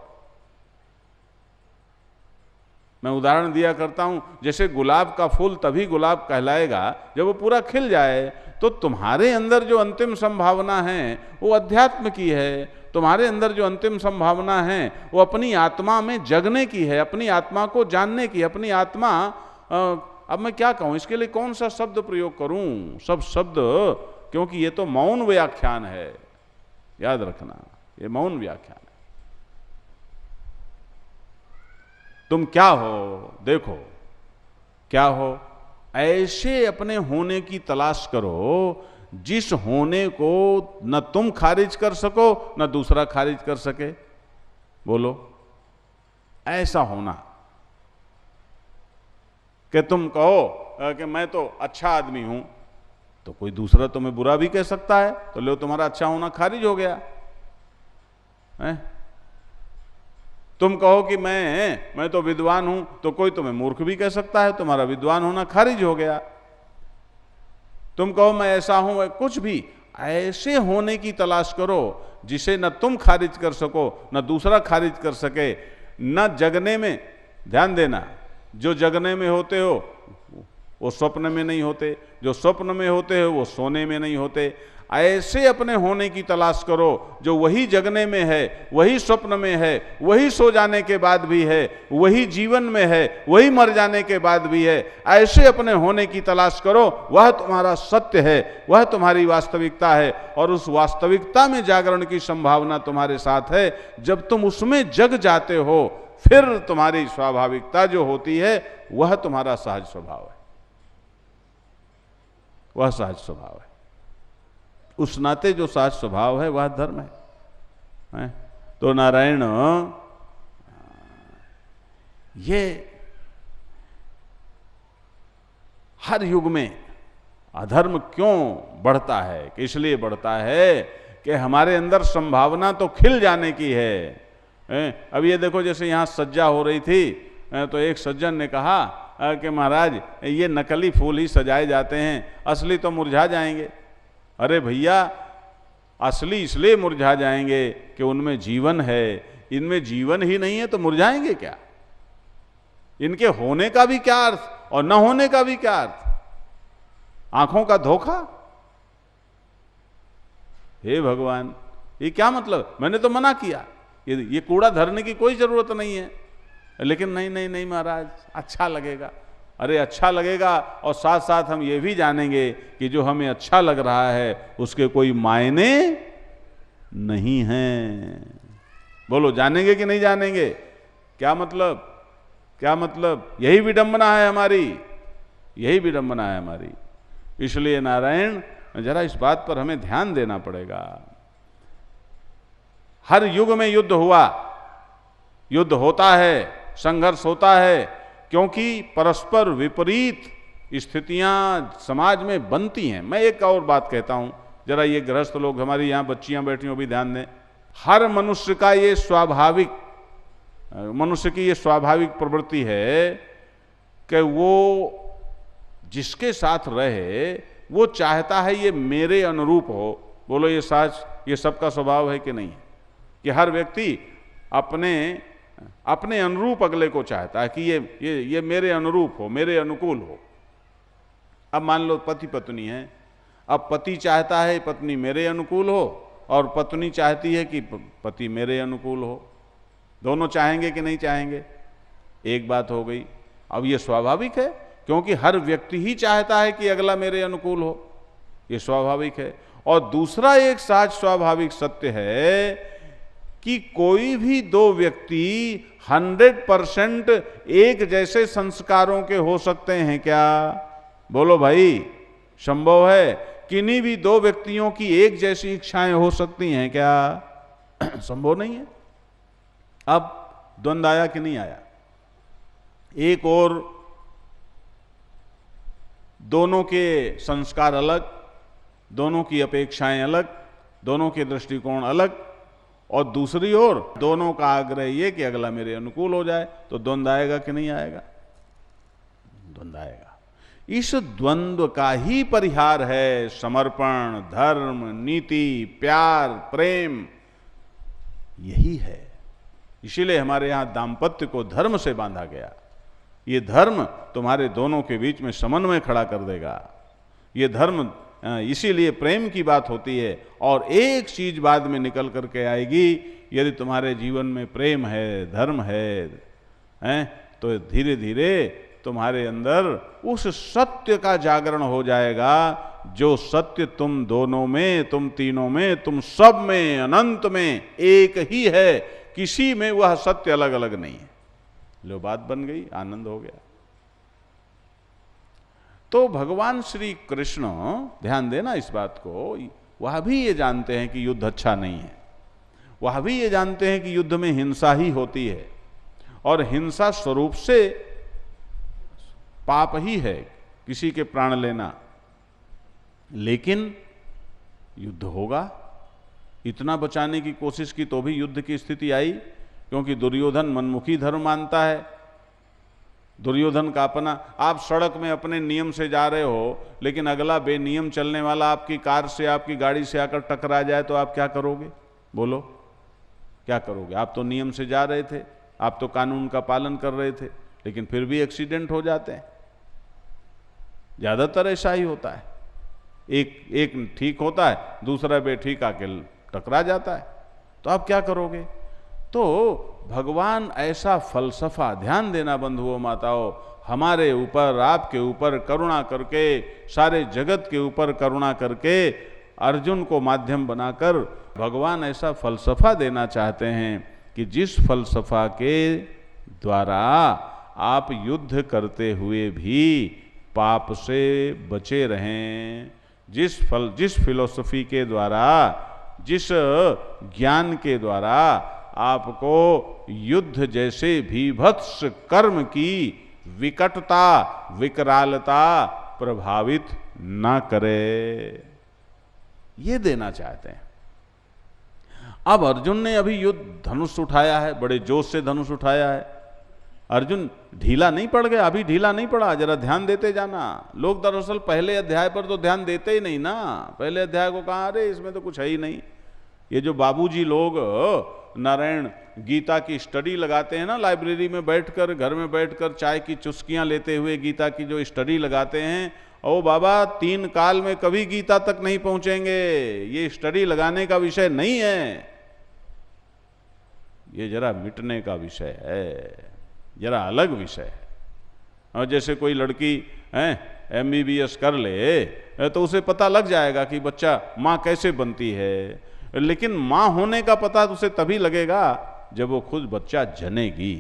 मैं उदाहरण दिया करता हूं, जैसे गुलाब का फूल तभी गुलाब कहलाएगा जब वो पूरा खिल जाए। तो तुम्हारे अंदर जो अंतिम संभावना है वो अध्यात्म की है, तुम्हारे अंदर जो अंतिम संभावना है वो अपनी आत्मा में जगने की है, अपनी आत्मा को जानने की, अपनी आत्मा। अब मैं क्या कहूँ, इसके लिए कौन सा शब्द प्रयोग करूँ? सब शब्द, क्योंकि ये तो मौन व्याख्यान है, याद रखना, ये मौन व्याख्यान है। तुम क्या हो, देखो क्या हो, ऐसे अपने होने की तलाश करो जिस होने को न तुम खारिज कर सको न दूसरा खारिज कर सके। बोलो, ऐसा होना कि तुम कहो कि मैं तो अच्छा आदमी हूं, तो कोई दूसरा तुम्हें बुरा भी कह सकता है, तो लो तुम्हारा अच्छा होना खारिज हो गया है? तुम कहो कि मैं तो विद्वान हूं, तो कोई तुम्हें मूर्ख भी कह सकता है, तुम्हारा विद्वान होना खारिज हो गया। तुम कहो मैं ऐसा हूं, कुछ भी, ऐसे होने की तलाश करो जिसे न तुम खारिज कर सको न दूसरा खारिज कर सके। न जगने में, ध्यान देना, जो जगने में होते हो वो स्वप्न में नहीं होते, जो स्वप्न में होते हो वो सोने में नहीं होते। ऐसे अपने होने की तलाश करो जो वही जगने में है, वही स्वप्न में है, वही सो जाने के बाद भी है, वही जीवन में है, वही मर जाने के बाद भी है। ऐसे अपने होने की तलाश करो, वह तुम्हारा सत्य है, वह तुम्हारी वास्तविकता है, और उस वास्तविकता में जागरण की संभावना तुम्हारे साथ है। जब तुम उसमें जग जाते हो, फिर तुम्हारी स्वाभाविकता जो होती है वह तुम्हारा सहज स्वभाव है, वह सहज स्वभाव है। उस नाते जो सहज स्वभाव है वह धर्म है। तो नारायण, ये हर युग में अधर्म क्यों बढ़ता है? कि इसलिए बढ़ता है कि हमारे अंदर संभावना तो खिल जाने की है। अब ये देखो, जैसे यहाँ सज्जा हो रही थी, तो एक सज्जन ने कहा कि महाराज ये नकली फूल ही सजाए जाते हैं, असली तो मुरझा जाएंगे। अरे भैया, असली इसलिए मुरझा जाएंगे कि उनमें जीवन है, इनमें जीवन ही नहीं है तो मुरझाएंगे क्या? इनके होने का भी क्या अर्थ और न होने का भी क्या अर्थ? आंखों का धोखा। हे भगवान, ये क्या मतलब? मैंने तो मना किया, ये कूड़ा धरने की कोई जरूरत नहीं है। लेकिन नहीं नहीं नहीं महाराज, अच्छा लगेगा। अरे अच्छा लगेगा, और साथ साथ हम ये भी जानेंगे कि जो हमें अच्छा लग रहा है उसके कोई मायने नहीं हैं। बोलो, जानेंगे कि नहीं जानेंगे? क्या मतलब, क्या मतलब? यही विडंबना है हमारी, यही विडंबना है हमारी। इसलिए नारायण, जरा इस बात पर हमें ध्यान देना पड़ेगा। हर युग में युद्ध हुआ, युद्ध होता है, संघर्ष होता है, क्योंकि परस्पर विपरीत स्थितियां समाज में बनती हैं। मैं एक और बात कहता हूं, जरा ये गृहस्थ लोग, हमारी यहाँ बच्चियां बैठी हो, भी ध्यान दें। हर मनुष्य का ये स्वाभाविक, मनुष्य की ये स्वाभाविक प्रवृत्ति है कि वो जिसके साथ रहे वो चाहता है ये मेरे अनुरूप हो। बोलो ये सच, ये सबका स्वभाव है कि नहीं है कि हर व्यक्ति अपने अपने अनुरूप अगले को चाहता है कि ये मेरे अनुरूप हो, मेरे अनुकूल हो। अब मान लो पति पत्नी है, अब पति चाहता है पत्नी मेरे अनुकूल हो और पत्नी चाहती है कि पति मेरे अनुकूल हो। दोनों चाहेंगे कि नहीं चाहेंगे? एक बात हो गई। अब ये स्वाभाविक है क्योंकि हर व्यक्ति ही चाहता है कि अगला मेरे अनुकूल हो, ये स्वाभाविक है। और दूसरा एक सहज स्वाभाविक सत्य है कि कोई भी दो व्यक्ति 100% एक जैसे संस्कारों के हो सकते हैं क्या? बोलो भाई, संभव है? किन्हीं भी दो व्यक्तियों की एक जैसी इच्छाएं हो सकती हैं क्या? संभव नहीं है। अब द्वंद्व आया कि नहीं आया? एक और दोनों के संस्कार अलग, दोनों की अपेक्षाएं अलग, दोनों के दृष्टिकोण अलग, और दूसरी ओर दोनों का आग्रह ये कि अगला मेरे अनुकूल हो जाए, तो द्वंद्व आएगा कि नहीं आएगा? द्वंद्व आएगा। इस द्वंद्व का ही परिहार है समर्पण, धर्म, नीति, प्यार, प्रेम, यही है। इसीलिए हमारे यहां दाम्पत्य को धर्म से बांधा गया। ये धर्म तुम्हारे दोनों के बीच में समन्वय खड़ा कर देगा। ये धर्म, इसीलिए प्रेम की बात होती है। और एक चीज बाद में निकल करके आएगी, यदि तुम्हारे जीवन में प्रेम है, धर्म है, तो धीरे धीरे तुम्हारे अंदर उस सत्य का जागरण हो जाएगा जो सत्य तुम दोनों में, तुम तीनों में, तुम सब में, अनंत में एक ही है। किसी में वह सत्य अलग अलग नहीं है। लो बात बन गई, आनंद हो गया। तो भगवान श्री कृष्ण, ध्यान देना इस बात को, वह भी ये जानते हैं कि युद्ध अच्छा नहीं है। वह भी ये जानते हैं कि युद्ध में हिंसा ही होती है और हिंसा स्वरूप से पाप ही है, किसी के प्राण लेना। लेकिन युद्ध होगा। इतना बचाने की कोशिश की तो भी युद्ध की स्थिति आई, क्योंकि दुर्योधन मनमुखी धर्म मानता है। दुर्योधन का अपना, आप सड़क में अपने नियम से जा रहे हो, लेकिन अगला बेनियम चलने वाला आपकी कार से, आपकी गाड़ी से आकर टकरा जाए तो आप क्या करोगे? बोलो, क्या करोगे? आप तो नियम से जा रहे थे, आप तो कानून का पालन कर रहे थे, लेकिन फिर भी एक्सीडेंट हो जाते हैं। ज्यादातर ऐसा ही होता है। एक ठीक होता है, दूसरा बेठीक आके टकरा जाता है, तो आप क्या करोगे? तो भगवान ऐसा फलसफा, ध्यान देना बंधुओं माताओं, हमारे ऊपर, आपके ऊपर करुणा करके, सारे जगत के ऊपर करुणा करके अर्जुन को माध्यम बनाकर भगवान ऐसा फलसफा देना चाहते हैं कि जिस फलसफा के द्वारा आप युद्ध करते हुए भी पाप से बचे रहें, जिस फिलॉसफी के द्वारा, जिस ज्ञान के द्वारा आपको युद्ध जैसे भीभत्स कर्म की विकटता, विकरालता प्रभावित ना करे, ये देना चाहते हैं। अब अर्जुन ने अभी युद्ध धनुष उठाया है, बड़े जोश से धनुष उठाया है। अर्जुन ढीला नहीं पड़ गया, अभी ढीला नहीं पड़ा, जरा ध्यान देते जाना। लोग दरअसल पहले अध्याय पर तो ध्यान देते ही नहीं ना। पहले अध्याय को कहा, अरे इसमें तो कुछ है ही नहीं। ये जो बाबूजी लोग नारायण गीता की स्टडी लगाते हैं ना, लाइब्रेरी में बैठकर, घर में बैठकर चाय की चुस्कियां लेते हुए गीता की जो स्टडी लगाते हैं, ओ बाबा 3 काल में कभी गीता तक नहीं पहुंचेंगे। ये स्टडी लगाने का विषय नहीं है, ये जरा मिटने का विषय है, जरा अलग विषय है। और जैसे कोई लड़की MBBS कर ले तो उसे पता लग जाएगा कि बच्चा माँ कैसे बनती है, लेकिन माँ होने का पता उसे तभी लगेगा जब वो खुद बच्चा जनेगी।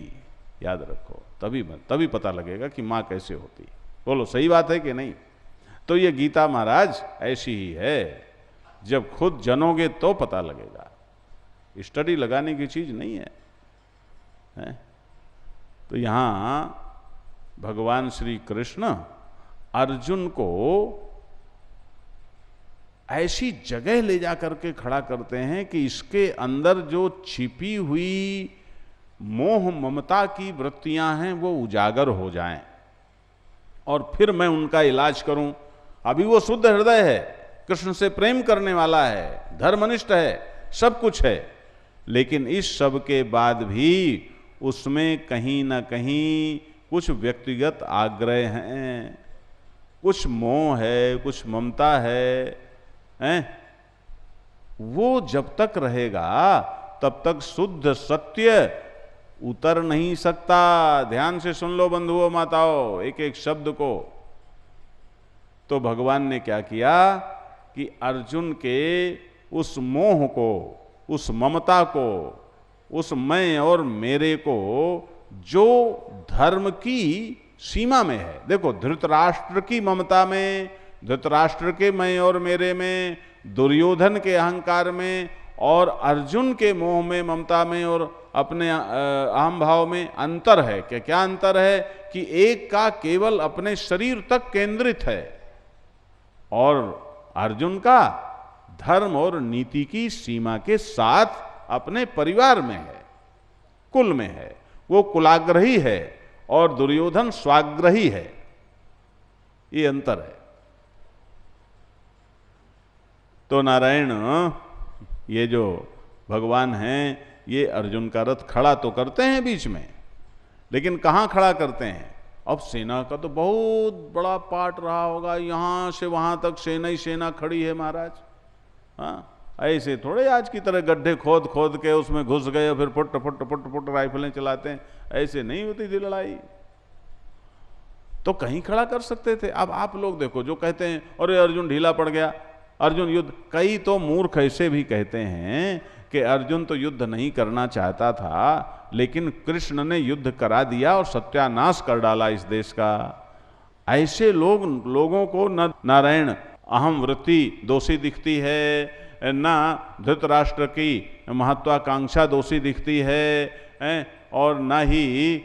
याद रखो, तभी पता लगेगा कि माँ कैसे होती। बोलो सही बात है कि नहीं? तो ये गीता महाराज ऐसी ही है, जब खुद जनोगे तो पता लगेगा, स्टडी लगाने की चीज नहीं है। तो यहां भगवान श्री कृष्ण अर्जुन को ऐसी जगह ले जा करके खड़ा करते हैं कि इसके अंदर जो छिपी हुई मोह ममता की वृत्तियां हैं वो उजागर हो जाएं। और फिर मैं उनका इलाज करूं। अभी वो शुद्ध हृदय है, कृष्ण से प्रेम करने वाला है, धर्मनिष्ठ है, सब कुछ है, लेकिन इस सब के बाद भी उसमें कहीं ना कहीं कुछ व्यक्तिगत आग्रह हैं, कुछ मोह है, कुछ ममता है, वो जब तक रहेगा तब तक शुद्ध सत्य उतर नहीं सकता। ध्यान से सुन लो बंधुओं माताओं एक एक शब्द को। तो भगवान ने क्या किया कि अर्जुन के उस मोह को, उस ममता को, उस मैं और मेरे को जो धर्म की सीमा में है, देखो धृतराष्ट्र की ममता में, धृतराष्ट्र के मैं और मेरे में, दुर्योधन के अहंकार में और अर्जुन के मोह में, ममता में और अपने अहम भाव में अंतर है। क्या अंतर है कि एक का केवल अपने शरीर तक केंद्रित है और अर्जुन का धर्म और नीति की सीमा के साथ अपने परिवार में है, कुल में है। वो कुलाग्रही है और दुर्योधन स्वाग्रही है, ये अंतर है। तो नारायण ये जो भगवान हैं ये अर्जुन का रथ खड़ा तो करते हैं बीच में, लेकिन कहाँ खड़ा करते हैं? अब सेना का तो बहुत बड़ा पार्ट रहा होगा, यहाँ से वहाँ तक सेना ही सेना खड़ी है महाराज। हाँ, ऐसे थोड़े आज की तरह गड्ढे खोद खोद के उसमें घुस गए फिर फुट फुट फुट फुट राइफलें चलाते हैं, ऐसे नहीं होती थी लड़ाई। तो कहीं खड़ा कर सकते थे। अब आप लोग देखो जो कहते हैं अरे अर्जुन ढीला पड़ गया, अर्जुन युद्ध, कई तो मूर्ख ऐसे भी कहते हैं कि अर्जुन तो युद्ध नहीं करना चाहता था, लेकिन कृष्ण ने युद्ध करा दिया और सत्यानाश कर डाला इस देश का। ऐसे लोगों को न नारायण अहम वृत्ति दोषी दिखती है, ना धृतराष्ट्र की महत्वाकांक्षा दोषी दिखती है, और न ही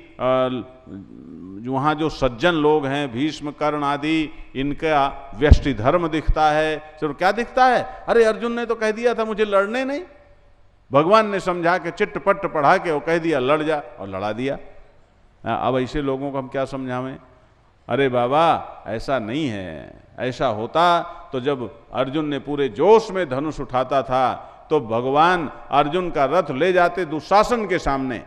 वहाँ जो सज्जन लोग हैं भीष्म कर्ण आदि, इनका व्यष्टि धर्म दिखता है। सिर्फ क्या दिखता है? अरे अर्जुन ने तो कह दिया था मुझे लड़ने नहीं, भगवान ने समझा के चिट्ट पढ़ा के वो कह दिया लड़ जा, और लड़ा दिया। अब ऐसे लोगों को हम क्या समझावें? अरे बाबा ऐसा नहीं है। ऐसा होता तो जब अर्जुन ने पूरे जोश में धनुष उठाता था तो भगवान अर्जुन का रथ ले जाते दुशासन के सामने।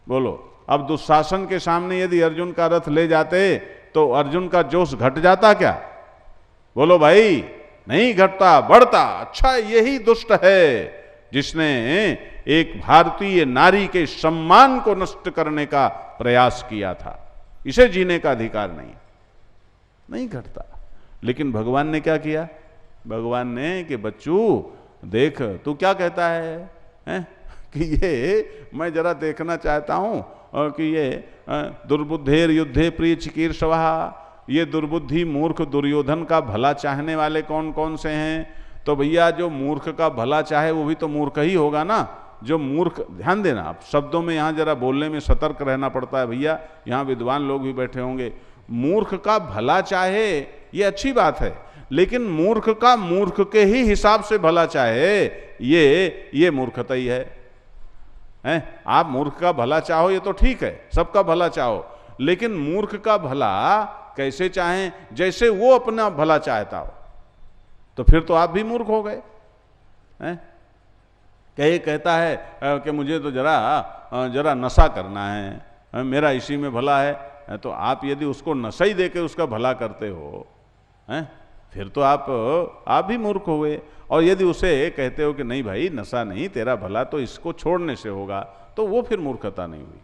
बोलो, अब दुशासन के सामने यदि अर्जुन का रथ ले जाते तो अर्जुन का जोश घट जाता क्या? बोलो भाई, नहीं घटता, बढ़ता। अच्छा, यही दुष्ट है जिसने एक भारतीय नारी के सम्मान को नष्ट करने का प्रयास किया था। इसे जीने का अधिकार नहीं घटता। लेकिन भगवान ने क्या किया? भगवान ने कि बच्चू देख, तू क्या कहता है? कि ये मैं जरा देखना चाहता हूं कि ये दुर्बुद्धेर युद्धे प्रिय चिकीर्षवः, ये दुर्बुद्धि मूर्ख दुर्योधन का भला चाहने वाले कौन कौन से हैं? तो भैया जो मूर्ख का भला चाहे वो भी तो मूर्ख ही होगा ना। जो मूर्ख, ध्यान देना आप शब्दों में, यहाँ जरा बोलने में सतर्क रहना पड़ता है भैया, यहाँ विद्वान लोग भी बैठे होंगे। मूर्ख का भला चाहे ये अच्छी बात है, लेकिन मूर्ख का मूर्ख के ही हिसाब से भला चाहे ये मूर्खता ही है। आप मूर्ख का भला चाहो ये तो ठीक है, सबका भला चाहो, लेकिन मूर्ख का भला कैसे चाहें? जैसे वो अपना भला चाहता हो, तो फिर तो आप भी मूर्ख हो गए। क्या कहता है कि मुझे तो जरा नशा करना है, मेरा इसी में भला है, तो आप यदि उसको नशा ही देके उसका भला करते हो, फिर तो आप भी मूर्ख हो गए। और यदि उसे कहते हो कि नहीं भाई नशा नहीं, तेरा भला तो इसको छोड़ने से होगा, तो वो फिर मूर्खता नहीं हुई।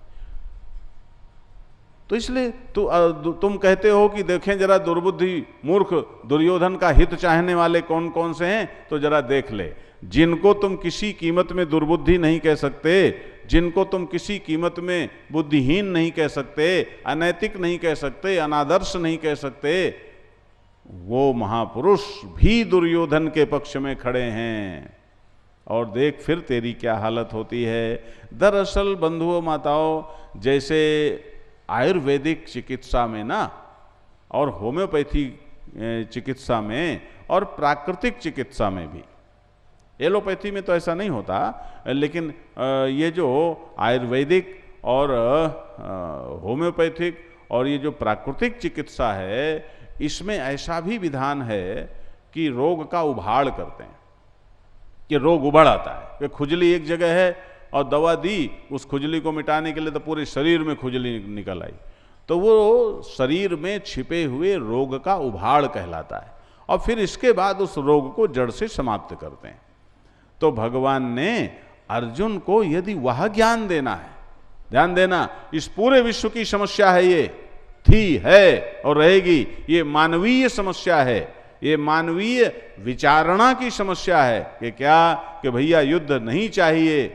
तो इसलिए तुम कहते हो कि देखें जरा दुर्बुद्धि मूर्ख दुर्योधन का हित चाहने वाले कौन कौन से हैं, तो जरा देख ले। जिनको तुम किसी कीमत में दुर्बुद्धि नहीं कह सकते, जिनको तुम किसी कीमत में बुद्धिहीन नहीं कह सकते, अनैतिक नहीं कह सकते, अनादर्श नहीं कह सकते, वो महापुरुष भी दुर्योधन के पक्ष में खड़े हैं। और देख फिर तेरी क्या हालत होती है। दरअसल बंधुओं माताओं, जैसे आयुर्वेदिक चिकित्सा में ना, और होम्योपैथी चिकित्सा में, और प्राकृतिक चिकित्सा में भी, एलोपैथी में तो ऐसा नहीं होता, लेकिन ये जो आयुर्वेदिक और होम्योपैथिक और ये जो प्राकृतिक चिकित्सा है, इसमें ऐसा भी विधान है कि रोग का उभाड़ करते हैं, कि रोग उभड़ आता है कि खुजली एक जगह है और दवा दी उस खुजली को मिटाने के लिए, तो पूरे शरीर में खुजली निकल आई, तो वो शरीर में छिपे हुए रोग का उभाड़ कहलाता है, और फिर इसके बाद उस रोग को जड़ से समाप्त करते हैं। तो भगवान ने अर्जुन को यदि वह ज्ञान देना है, ध्यान देना, इस पूरे विश्व की समस्या है, ये थी, है और रहेगी, ये मानवीय समस्या है, ये मानवीय विचारणा की समस्या है कि क्या, कि भैया युद्ध नहीं चाहिए,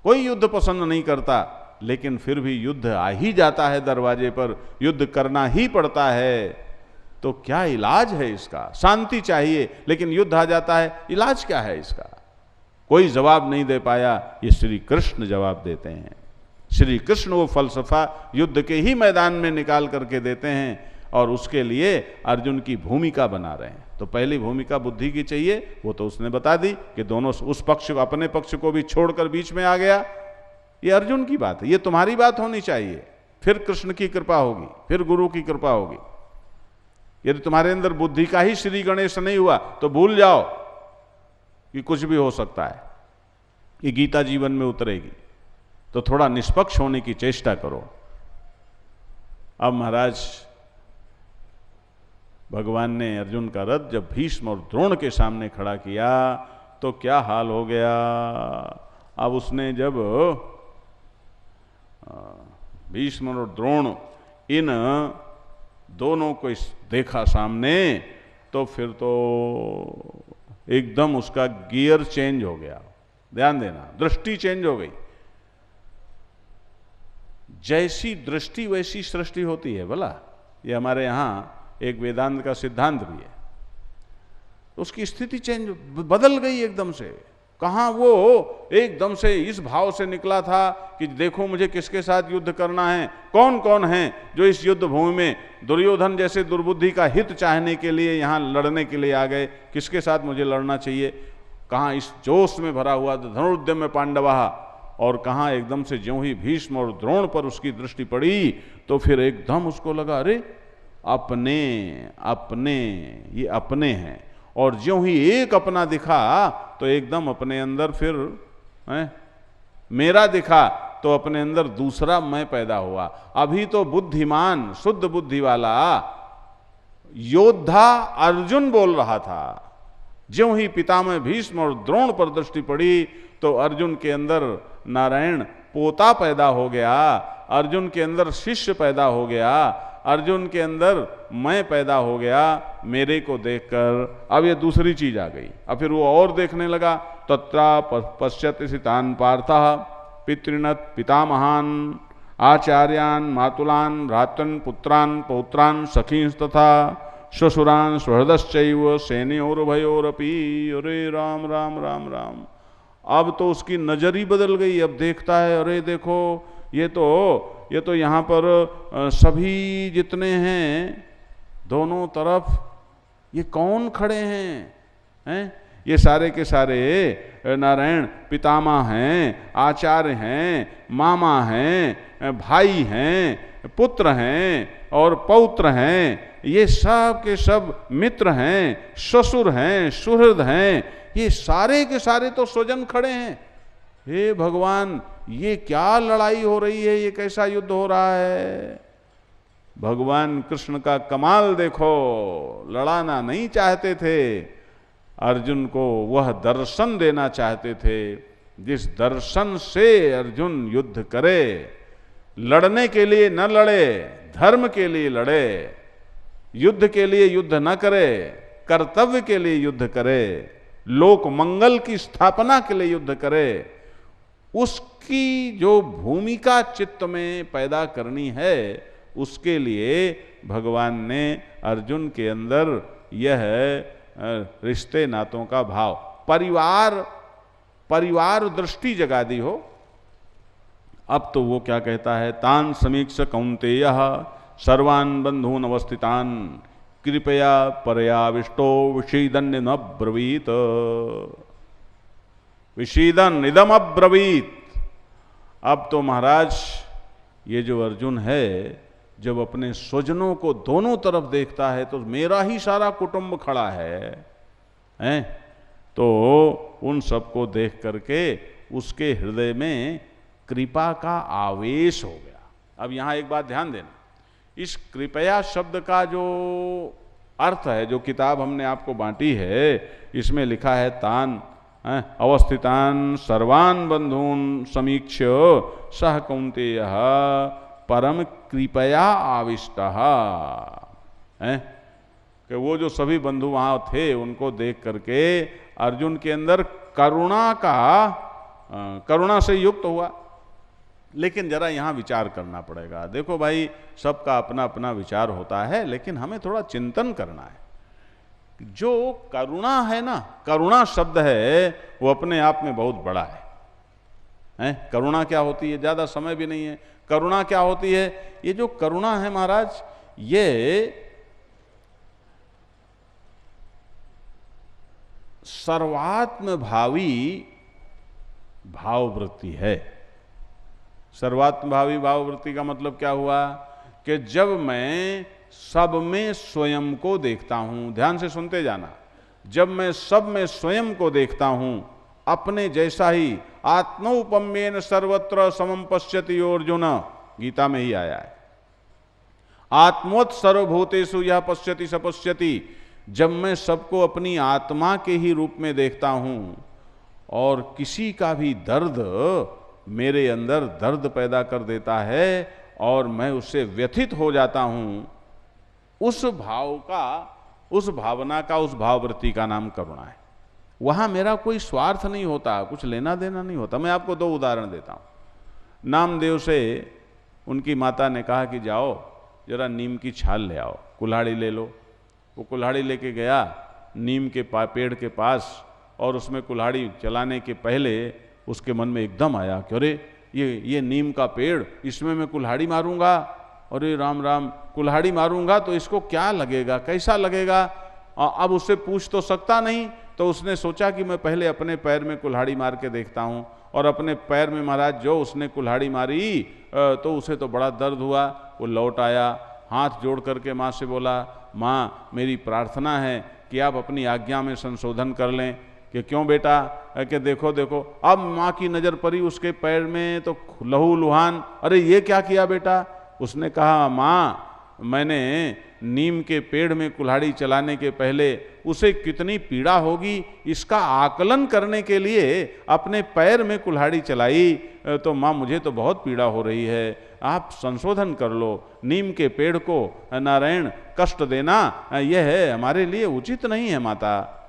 कोई युद्ध पसंद नहीं करता, लेकिन फिर भी युद्ध आ ही जाता है दरवाजे पर, युद्ध करना ही पड़ता है, तो क्या इलाज है इसका? शांति चाहिए लेकिन युद्ध आ जाता है, इलाज क्या है इसका? कोई जवाब नहीं दे पाया, ये श्री कृष्ण जवाब देते हैं। श्री कृष्ण वो फलसफा युद्ध के ही मैदान में निकाल करके देते हैं, और उसके लिए अर्जुन की भूमिका बना रहे हैं। तो पहली भूमिका बुद्धि की चाहिए, वो तो उसने बता दी कि दोनों उस पक्ष को, अपने पक्ष को भी छोड़कर बीच में आ गया, ये अर्जुन की बात है, ये तुम्हारी बात होनी चाहिए, फिर कृष्ण की कृपा होगी, फिर गुरु की कृपा होगी। यदि तुम्हारे अंदर बुद्धि का ही श्री गणेश नहीं हुआ तो भूल जाओ कि कुछ भी हो सकता है, ये गीता जीवन में उतरेगी। तो थोड़ा निष्पक्ष होने की चेष्टा करो। अब महाराज भगवान ने अर्जुन का रथ जब भीष्म और द्रोण के सामने खड़ा किया तो क्या हाल हो गया। अब उसने जब भीष्म और द्रोण इन दोनों को देखा सामने, तो फिर तो एकदम उसका गियर चेंज हो गया। ध्यान देना, दृष्टि चेंज हो गई। जैसी दृष्टि वैसी सृष्टि होती है भला, ये हमारे यहाँ एक वेदांत का सिद्धांत भी है। उसकी स्थिति चेंज, बदल गई एकदम से। कहाँ वो एकदम से इस भाव से निकला था कि देखो मुझे किसके साथ युद्ध करना है, कौन कौन है जो इस युद्ध भूमि में दुर्योधन जैसे दुर्बुद्धि का हित चाहने के लिए यहाँ लड़ने के लिए आ गए, किसके साथ मुझे लड़ना चाहिए। कहाँ इस जोश में भरा हुआ धनुर्युद्ध में पांडवा, और कहाँ एकदम से ज्यों ही भीष्म और द्रोण पर उसकी दृष्टि पड़ी तो फिर एकदम उसको लगा अरे अपने अपने, ये अपने हैं। और ज्यों ही एक अपना दिखा तो एकदम अपने अंदर फिर मेरा दिखा तो अपने अंदर दूसरा मैं पैदा हुआ। अभी तो बुद्धिमान शुद्ध बुद्धि वाला योद्धा अर्जुन बोल रहा था, ज्यों ही पितामह भीष्म और द्रोण पर दृष्टि पड़ी तो अर्जुन के अंदर नारायण पोता पैदा हो गया, अर्जुन के अंदर शिष्य पैदा हो गया, अर्जुन के अंदर मैं पैदा हो गया मेरे को देखकर। अब ये दूसरी चीज आ गई। अब फिर वो और देखने लगा। तत्रा पश्यति सितान पार्थः पितृणत पितामहान आचार्यान मातुलान भ्रातृन पुत्रान पौत्रान सखींस तथा श्वशुरान स्वहृदश्चैव सेनयोरुभयोरपि। अरे राम राम राम राम। अब तो उसकी नजर ही बदल गई। अब देखता है अरे देखो ये तो यहाँ पर सभी जितने हैं दोनों तरफ ये कौन खड़े हैं? ये सारे के सारे नारायण पितामह हैं, आचार्य हैं, मामा हैं, भाई हैं, पुत्र हैं और पौत्र हैं, ये सब के सब मित्र हैं, ससुर हैं, सुहृद हैं, ये सारे के सारे तो स्वजन खड़े हैं। हे भगवान ये क्या लड़ाई हो रही है, ये कैसा युद्ध हो रहा है? भगवान कृष्ण का कमाल देखो। लड़ाना नहीं चाहते थे, अर्जुन को वह दर्शन देना चाहते थे जिस दर्शन से अर्जुन युद्ध करे। लड़ने के लिए न लड़े, धर्म के लिए लड़े। युद्ध के लिए युद्ध न करे, कर्तव्य के लिए युद्ध करे, लोक मंगल की स्थापना के लिए युद्ध करे। उसकी जो भूमिका चित्त में पैदा करनी है उसके लिए भगवान ने अर्जुन के अंदर यह रिश्ते नातों का भाव, परिवार दृष्टि जगा दी हो। अब तो वो क्या कहता है, तान समीक्ष कौन्तेयः सर्वान् बंधून् अवस्थितान् कृपया परयाविष्टो विषीदन् न ब्रवीत। विषीदन इदम अब्रवीत। अब तो महाराज ये जो अर्जुन है जब अपने स्वजनों को दोनों तरफ देखता है तो मेरा ही सारा कुटुंब खड़ा है तो उन सबको देख करके उसके हृदय में कृपा का आवेश हो गया। अब यहाँ एक बात ध्यान देना, इस कृपया शब्द का जो अर्थ है, जो किताब हमने आपको बांटी है, इसमें लिखा है तान अवस्थितान सर्वान बंधून समीक्ष्य सह कौन्तेयः परम कृपया आविष्टः कि वो जो सभी बंधु वहां थे उनको देख करके अर्जुन के अंदर करुणा से युक्त हुआ। लेकिन जरा यहां विचार करना पड़ेगा। देखो भाई, सबका अपना अपना विचार होता है, लेकिन हमें थोड़ा चिंतन करना है। जो करुणा है ना, करुणा शब्द है वो अपने आप में बहुत बड़ा है। करुणा क्या होती है, ज्यादा समय भी नहीं है। करुणा क्या होती है? ये जो करुणा है महाराज, ये सर्वात्म भावी भाववृत्ति है। सर्वात्म भावी भाववृत्ति का मतलब क्या हुआ कि जब मैं सब में स्वयं को देखता हूं, ध्यान से सुनते जाना, जब मैं सब में स्वयं को देखता हूं अपने जैसा ही, आत्मौपम्येन सर्वत्र समम पश्यति अर्जुन, गीता में ही आया है, आत्मवत् सर्वभूतेषु यह पश्यति स पश्यति। जब मैं सबको अपनी आत्मा के ही रूप में देखता हूं और किसी का भी दर्द मेरे अंदर दर्द पैदा कर देता है और मैं उससे व्यथित हो जाता हूं, उस भाव का, उस भावना का, उस भाववृत्ति का नाम करुणा है। वहां मेरा कोई स्वार्थ नहीं होता, कुछ लेना देना नहीं होता। मैं आपको दो उदाहरण देता हूं। नामदेव से उनकी माता ने कहा कि जाओ जरा नीम की छाल ले आओ, कुल्हाड़ी ले लो। वो कुल्हाड़ी लेके गया नीम के पेड़ के पास, और उसमें कुल्हाड़ी चलाने के पहले उसके मन में एकदम आया कि अरे ये नीम का पेड़, इसमें मैं कुल्हाड़ी मारूंगा, अरे राम राम, कुल्हाड़ी मारूंगा तो इसको क्या लगेगा, कैसा लगेगा। अब उससे पूछ तो सकता नहीं, तो उसने सोचा कि मैं पहले अपने पैर में कुल्हाड़ी मार के देखता हूँ। और अपने पैर में महाराज जो उसने कुल्हाड़ी मारी तो उसे तो बड़ा दर्द हुआ। वो लौट आया, हाथ जोड़ करके माँ से बोला, माँ मेरी प्रार्थना है कि आप अपनी आज्ञा में संशोधन कर लें। कि क्यों बेटा? कि देखो देखो। अब माँ की नज़र पड़ी उसके पैर में तो लहू लुहान। अरे ये क्या किया बेटा? उसने कहा, माँ मैंने नीम के पेड़ में कुल्हाड़ी चलाने के पहले उसे कितनी पीड़ा होगी इसका आकलन करने के लिए अपने पैर में कुल्हाड़ी चलाई, तो माँ मुझे तो बहुत पीड़ा हो रही है, आप संशोधन कर लो। नीम के पेड़ को नारायण कष्ट देना यह है हमारे लिए उचित नहीं है माता।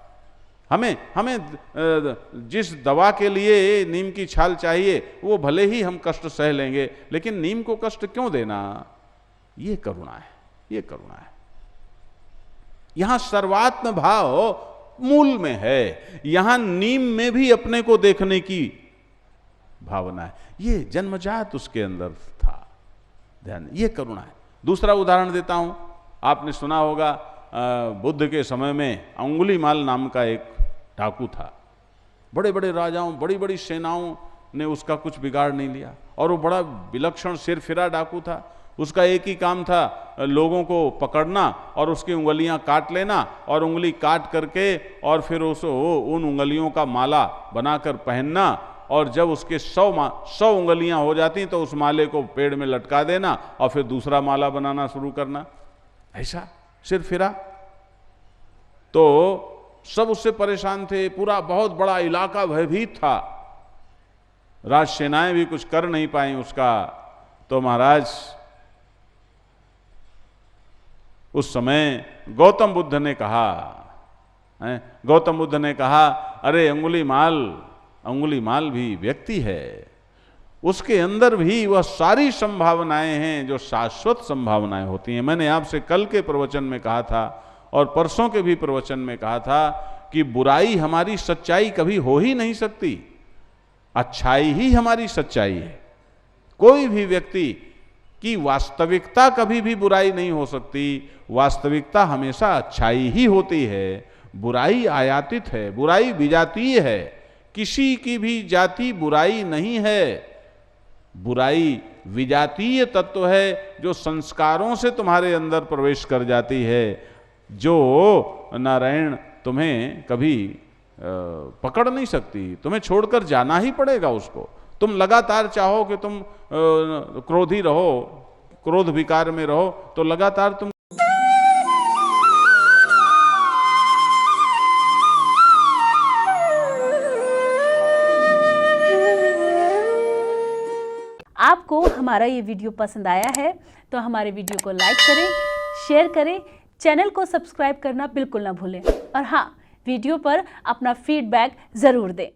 हमें जिस दवा के लिए नीम की छाल चाहिए वो भले ही हम कष्ट सह लेंगे, लेकिन नीम को कष्ट क्यों देना? ये करुणा है, ये करुणा है। यहां सर्वात्म भाव मूल में है, यहां नीम में भी अपने को देखने की भावना है। ये जन्मजात उसके अंदर था। ध्यान, ये करुणा है। दूसरा उदाहरण देता हूं, आपने सुना होगा बुद्ध के समय में अंगुलीमाल नाम का एक डाकू था। बड़े बड़े राजाओं, बड़ी बड़ी सेनाओं ने उसका कुछ बिगाड़ नहीं लिया, और वो बड़ा विलक्षण सिरफिरा डाकू था। उसका एक ही काम था, लोगों को पकड़ना और उसकी उंगलियां काट लेना, और उंगली काट करके और फिर उन उंगलियों का माला बनाकर पहनना, और जब उसके 100 उंगलियां हो जाती तो उस माले को पेड़ में लटका देना और फिर दूसरा माला बनाना शुरू करना। ऐसा सिरफिरा। तो सब उससे परेशान थे, पूरा बहुत बड़ा इलाका भयभीत था, राज सेनाएं भी कुछ कर नहीं पाई उसका। तो महाराज उस समय गौतम बुद्ध ने कहा, अरे अंगुलीमाल भी व्यक्ति है, उसके अंदर भी वह सारी संभावनाएं हैं जो शाश्वत संभावनाएं होती हैं। मैंने आपसे कल के प्रवचन में कहा था और परसों के भी प्रवचन में कहा था कि बुराई हमारी सच्चाई कभी हो ही नहीं सकती, अच्छाई ही हमारी सच्चाई है। कोई भी व्यक्ति की वास्तविकता कभी भी बुराई नहीं हो सकती, वास्तविकता हमेशा अच्छाई ही होती है। बुराई आयातित है, बुराई विजातीय है, किसी की भी जाति बुराई नहीं है। बुराई विजातीय तत्व है जो संस्कारों से तुम्हारे अंदर प्रवेश कर जाती है, जो नारायण तुम्हें कभी पकड़ नहीं सकती, तुम्हें छोड़कर जाना ही पड़ेगा उसको। तुम लगातार चाहो कि तुम क्रोधी रहो, क्रोध विकार में रहो, तो लगातार तुम आपको हमारा ये वीडियो पसंद आया है तो हमारे वीडियो को लाइक करें, शेयर करें, चैनल को सब्सक्राइब करना बिल्कुल ना भूलें और हाँ, वीडियो पर अपना फीडबैक ज़रूर दें।